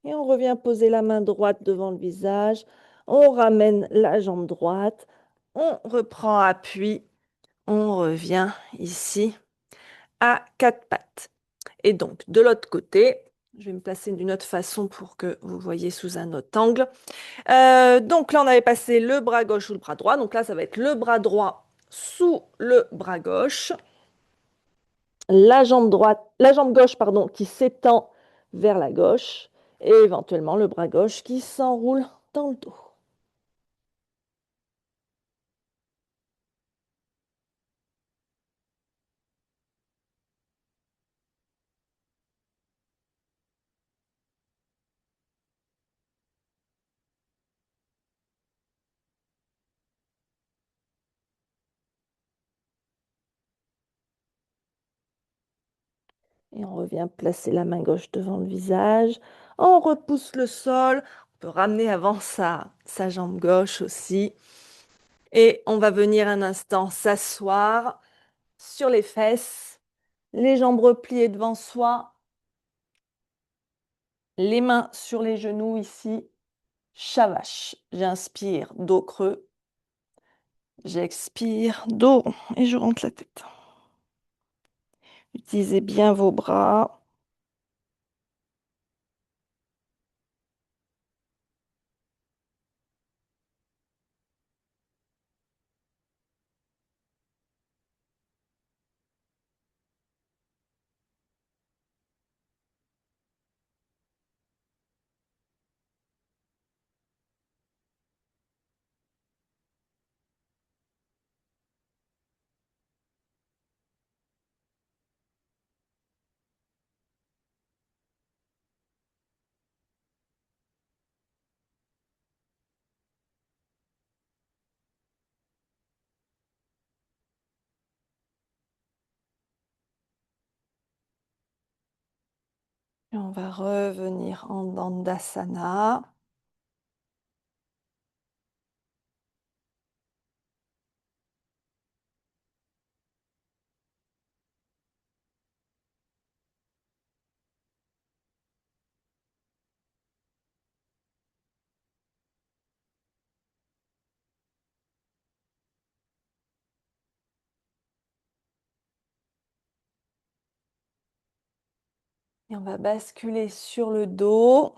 Et on revient poser la main droite devant le visage. On ramène la jambe droite. On reprend appui. On revient ici à quatre pattes. Et donc, de l'autre côté, je vais me placer d'une autre façon pour que vous voyez sous un autre angle. Donc là, on avait passé le bras gauche sous le bras droit. Donc là, ça va être le bras droit sous le bras gauche. La jambe droite, la jambe gauche, pardon, qui s'étend vers la gauche. Et éventuellement le bras gauche qui s'enroule dans le dos. Et on revient placer la main gauche devant le visage. On repousse le sol. On peut ramener avant sa jambe gauche aussi. Et on va venir un instant s'asseoir sur les fesses, les jambes repliées devant soi, les mains sur les genoux ici. Shavash. J'inspire, dos creux. J'expire, dos rond. Et je rentre la tête. Utilisez bien vos bras. Et on va revenir en Dandasana. Et on va basculer sur le dos.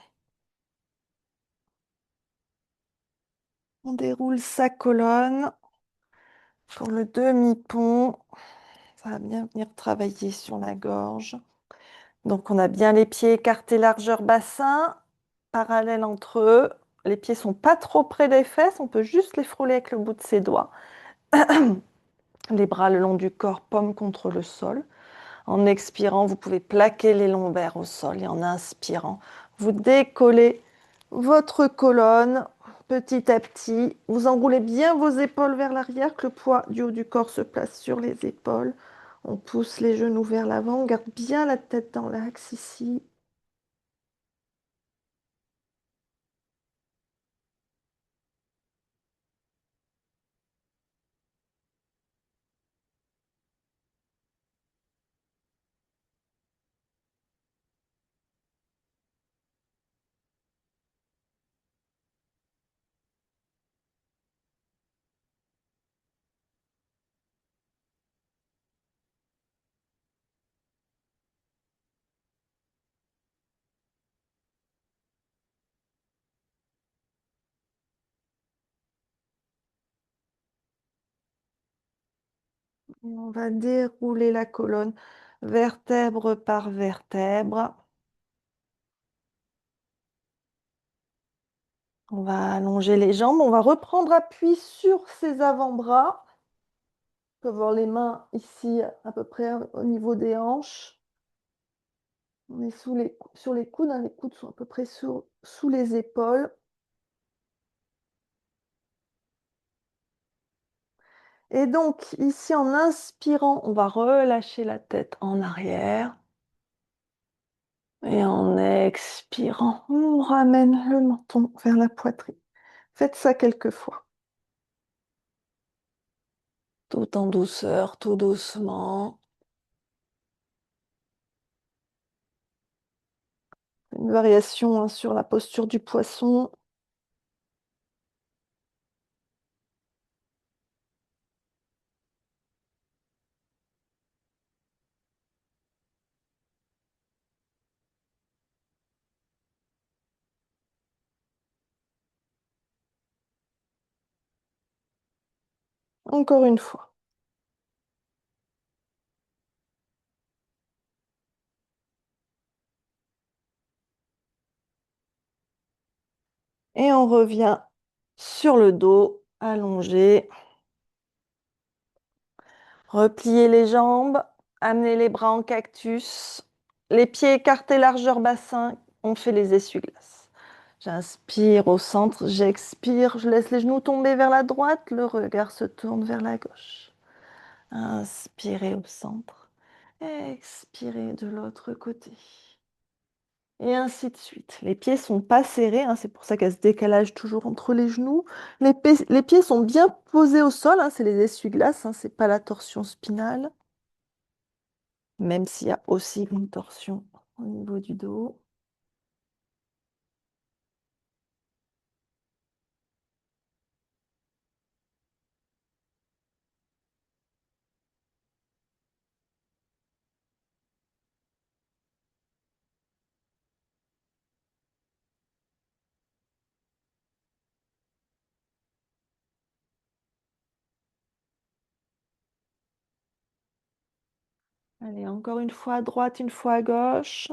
On déroule sa colonne pour le demi-pont. Ça va bien venir travailler sur la gorge. Donc on a bien les pieds écartés largeur bassin, parallèles entre eux. Les pieds sont pas trop près des fesses, on peut juste les frôler avec le bout de ses doigts. Les bras le long du corps, paume contre le sol. En expirant, vous pouvez plaquer les lombaires au sol et en inspirant, vous décollez votre colonne petit à petit. Vous enroulez bien vos épaules vers l'arrière, que le poids du haut du corps se place sur les épaules. On pousse les genoux vers l'avant, on garde bien la tête dans l'axe ici. Et on va dérouler la colonne vertèbre par vertèbre. On va allonger les jambes, on va reprendre appui sur ses avant-bras. On peut voir les mains ici à peu près au niveau des hanches. On est sur les coudes, hein, les coudes sont à peu près sous les épaules. Et donc ici en inspirant, on va relâcher la tête en arrière. Et en expirant, on ramène le menton vers la poitrine. Faites ça quelques fois. Tout en douceur, tout doucement. Une variation hein, sur la posture du poisson. Encore une fois. Et on revient sur le dos, allongé. Repliez les jambes, amenez les bras en cactus, les pieds écartés largeur bassin, on fait les essuie-glaces. J'inspire au centre, j'expire, je laisse les genoux tomber vers la droite, le regard se tourne vers la gauche. Inspirez au centre, expirez de l'autre côté. Et ainsi de suite. Les pieds sont pas serrés, hein, c'est pour ça qu'il y a ce décalage toujours entre les genoux. Les pieds sont bien posés au sol, hein, c'est les essuie-glaces, hein, c'est pas la torsion spinale. Même s'il y a aussi une torsion au niveau du dos. Allez, encore une fois à droite, une fois à gauche.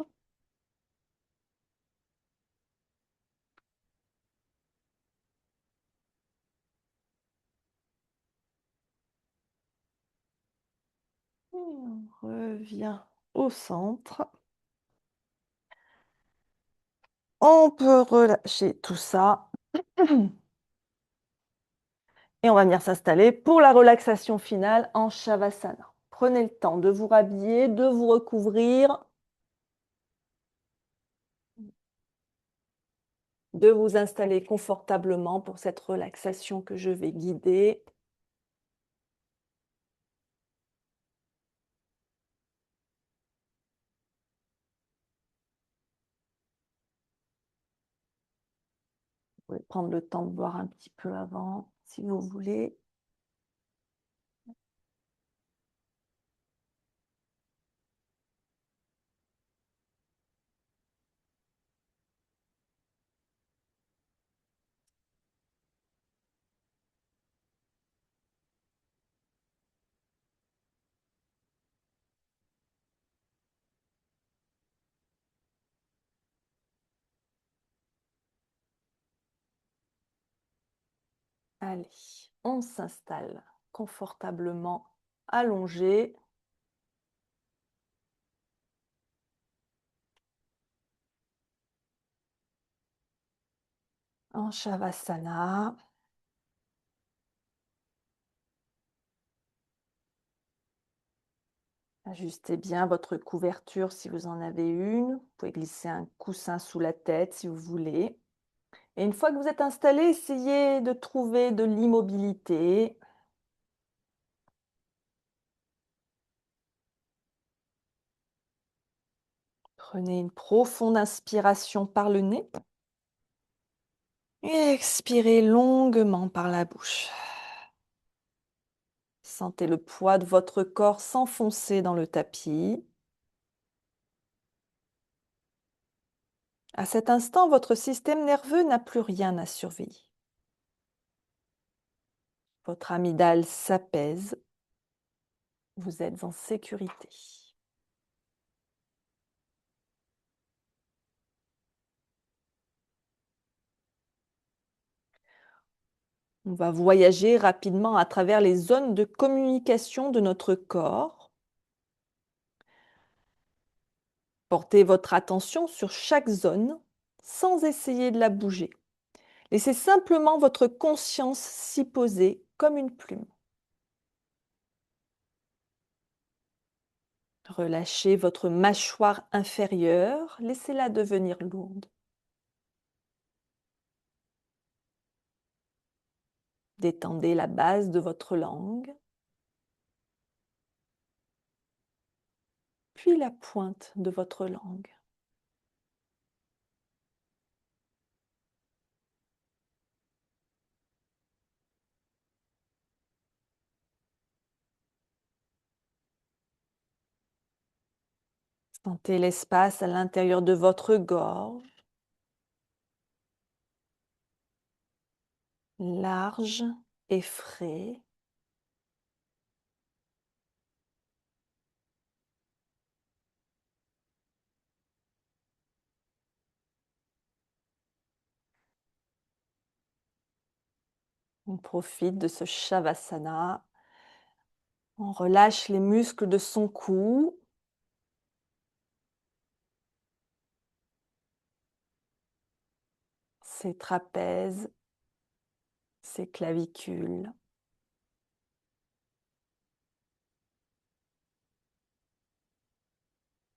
Et on revient au centre. On peut relâcher tout ça. Et on va venir s'installer pour la relaxation finale en Shavasana. Prenez le temps de vous rhabiller, de vous recouvrir, de vous installer confortablement pour cette relaxation que je vais guider. Vous pouvez prendre le temps de boire un petit peu avant, si vous voulez. Allez, on s'installe confortablement allongé. En Shavasana. Ajustez bien votre couverture si vous en avez une. Vous pouvez glisser un coussin sous la tête si vous voulez. Et une fois que vous êtes installé, essayez de trouver de l'immobilité. Prenez une profonde inspiration par le nez. Et expirez longuement par la bouche. Sentez le poids de votre corps s'enfoncer dans le tapis. À cet instant, votre système nerveux n'a plus rien à surveiller. Votre amygdale s'apaise. Vous êtes en sécurité. On va voyager rapidement à travers les zones de communication de notre corps. Portez votre attention sur chaque zone sans essayer de la bouger. Laissez simplement votre conscience s'y poser comme une plume. Relâchez votre mâchoire inférieure, laissez-la devenir lourde. Détendez la base de votre langue, puis la pointe de votre langue. Sentez l'espace à l'intérieur de votre gorge, large et frais. On profite de ce Shavasana. On relâche les muscles de son cou, ses trapèzes, ses clavicules.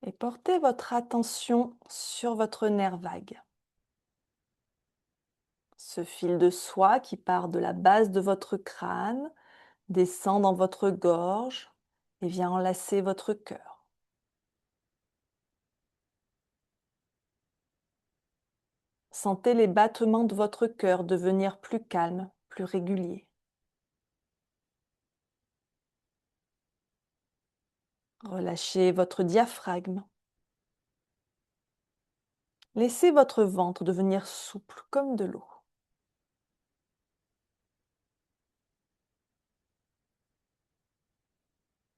Et portez votre attention sur votre nerf vague. Ce fil de soie qui part de la base de votre crâne, descend dans votre gorge et vient enlacer votre cœur. Sentez les battements de votre cœur devenir plus calmes, plus réguliers. Relâchez votre diaphragme. Laissez votre ventre devenir souple comme de l'eau.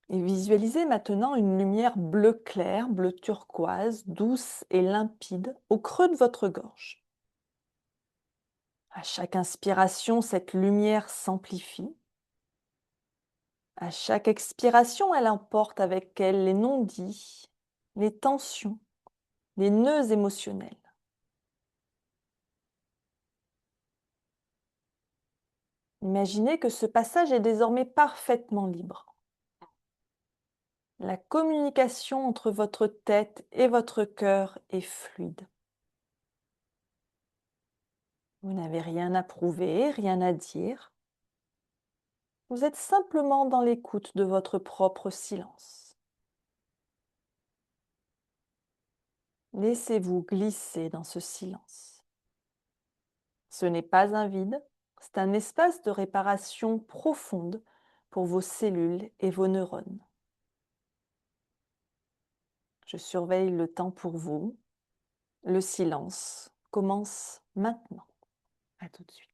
Et visualisez maintenant une lumière bleu clair, bleu turquoise, douce et limpide au creux de votre gorge. À chaque inspiration, cette lumière s'amplifie. À chaque expiration, elle emporte avec elle les non-dits, les tensions, les nœuds émotionnels. Imaginez que ce passage est désormais parfaitement libre. La communication entre votre tête et votre cœur est fluide. Vous n'avez rien à prouver, rien à dire. Vous êtes simplement dans l'écoute de votre propre silence. Laissez-vous glisser dans ce silence. Ce n'est pas un vide, c'est un espace de réparation profonde pour vos cellules et vos neurones. Je surveille le temps pour vous. Le silence commence maintenant. À tout de suite.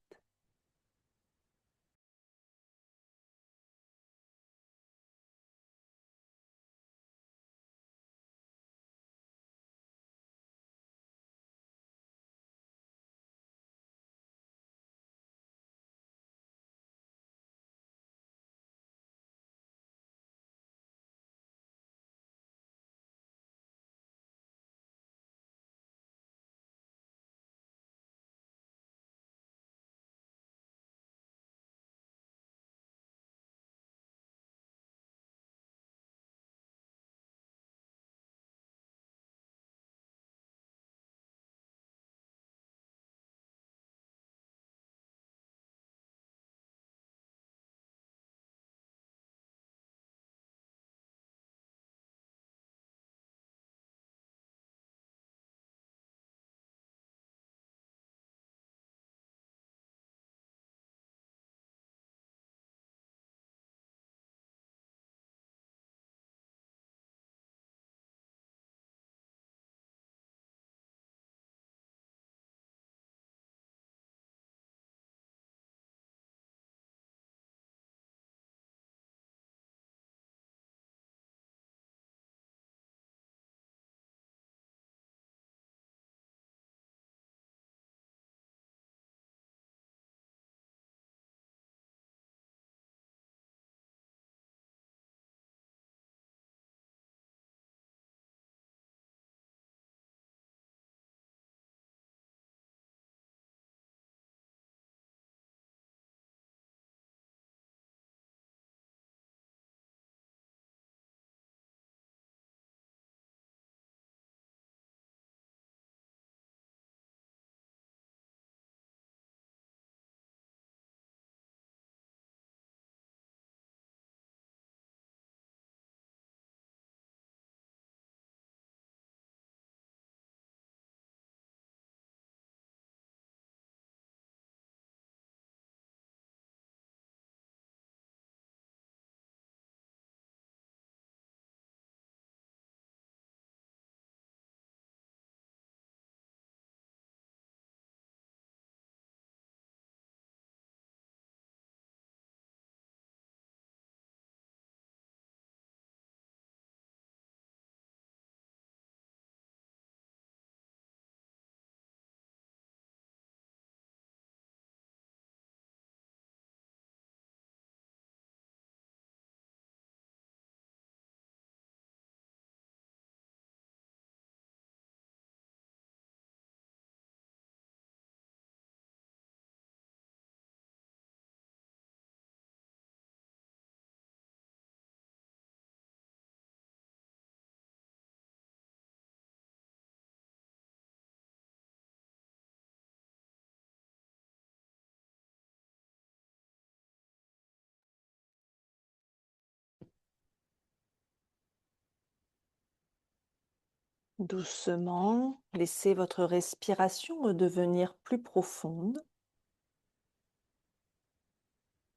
Doucement, laissez votre respiration redevenir plus profonde.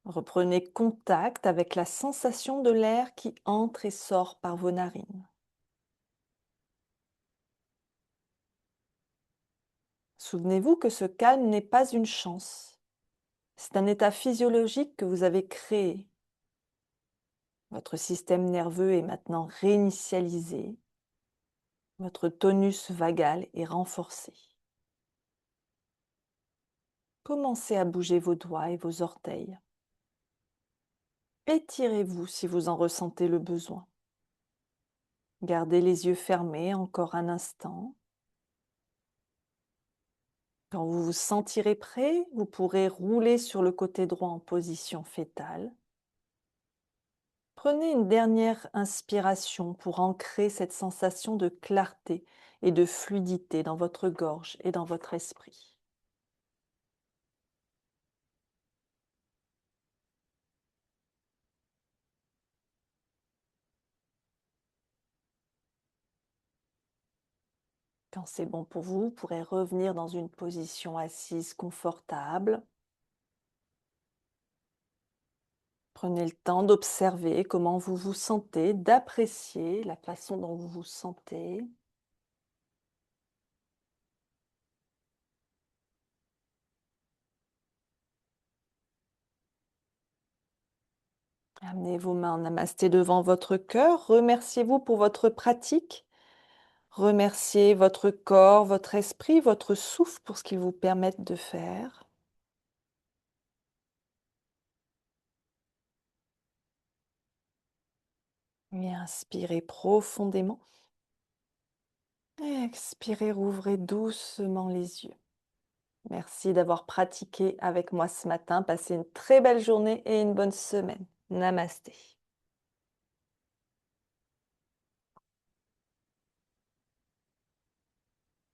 Reprenez contact avec la sensation de l'air qui entre et sort par vos narines. Souvenez-vous que ce calme n'est pas une chance. C'est un état physiologique que vous avez créé. Votre système nerveux est maintenant réinitialisé. Votre tonus vagal est renforcé. Commencez à bouger vos doigts et vos orteils. Étirez-vous si vous en ressentez le besoin. Gardez les yeux fermés encore un instant. Quand vous vous sentirez prêt, vous pourrez rouler sur le côté droit en position fétale. Prenez une dernière inspiration pour ancrer cette sensation de clarté et de fluidité dans votre gorge et dans votre esprit. Quand c'est bon pour vous, vous pourrez revenir dans une position assise confortable. Prenez le temps d'observer comment vous vous sentez, d'apprécier la façon dont vous vous sentez. Amenez vos mains en namasté devant votre cœur. Remerciez-vous pour votre pratique. Remerciez votre corps, votre esprit, votre souffle pour ce qu'ils vous permettent de faire. Et inspirez profondément. Expirez, rouvrez doucement les yeux. Merci d'avoir pratiqué avec moi ce matin. Passez une très belle journée et une bonne semaine. Namasté.